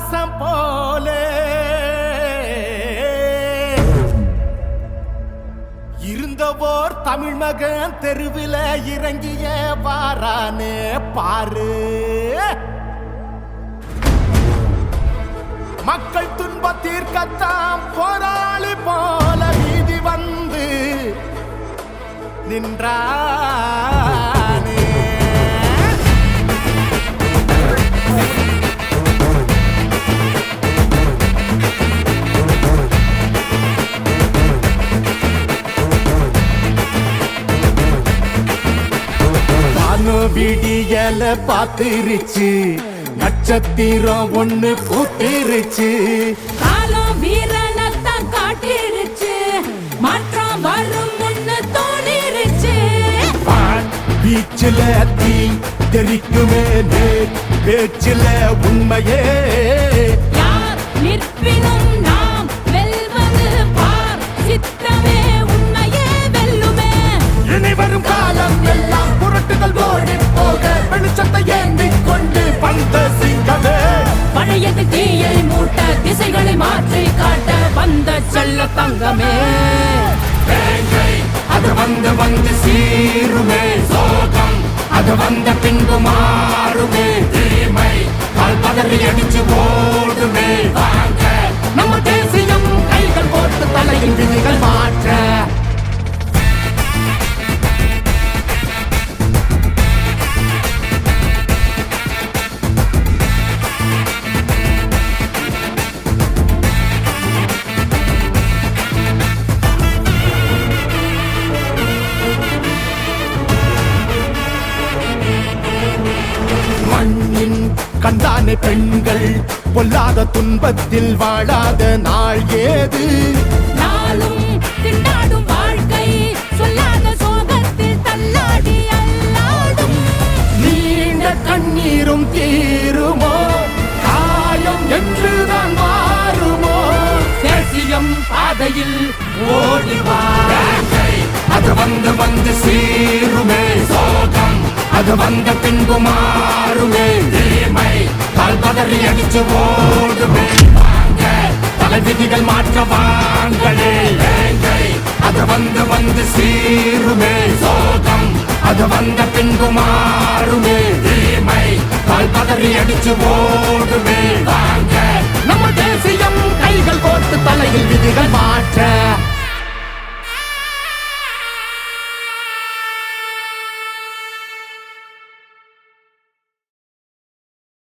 ஆகாசம் போலே இருந்தவோர் தமிழ் மகன் தெருவில இறங்கிய வாரானே பாரு. மக்கள் துன்ப தீர்க்கத்தான் போராளி போல வீதி வந்து நின்றானே. விடியல பாத்திருச்சு, நட்சத்திரம் ஒண்ணு பூத்திருச்சு, காலம் வீரனத்தான் காட்டிருச்சு, மாற்றம் வரும் முன்னு தோணிருச்சு. பீச்சில தீ தெரிக்குமே பேச்சில உண்மையே, யார் நிற்பினும் நாம் வெல்வது பார், சித்தமே உண்மையே வெல்லுமே. இனி வரும் காலம் எல்லாம் புரட்டுகள் ஓடி போக வெளிச்சத்தை ஏந்தி கொண்டு வந்த சிங்கமே. பழையது தீயை மூட்ட திசைகளை மாற்றி காட்ட வந்த செல்ல தங்கமே. அது வந்து வந்து சீருமே சோகம், அது வந்த பின்பு மாறுமே தீமை, கால் பதறி அடிச்சு ஓடுமே. வாங்க நம்ம தேசியம் கைகள் போட்டு தலையின் விதிகள் மாற்ற. மண்ணின் கண்டான பெண்கள் பொல்லாத துன்பத்தில் வாழாத நாள் ஏது? நாளும் திண்டாடும் வாழ்க்கை சொல்லாத சோகத்தில் தள்ளாடி அல்லாடும். நீண்ட கண்ணீரும் தீருமோ, காயம் என்றுதான் மாறுமோ? தேசியம் பாதையில் ஓடிவா, அது வந்து வந்து சீருமே சோகம், அது வந்த பின்பு மாறுமே தீமை, கால் பதறி அடிச்சு ஓடுமே. வாங்க தலை விதிகள் மாற்ற வாங்களே. அது வந்து வந்து சீருமே சோகம், அது வந்த பின்பு மாறுமே தீமை, கால் பதறி அடிச்சு ஓடுமே.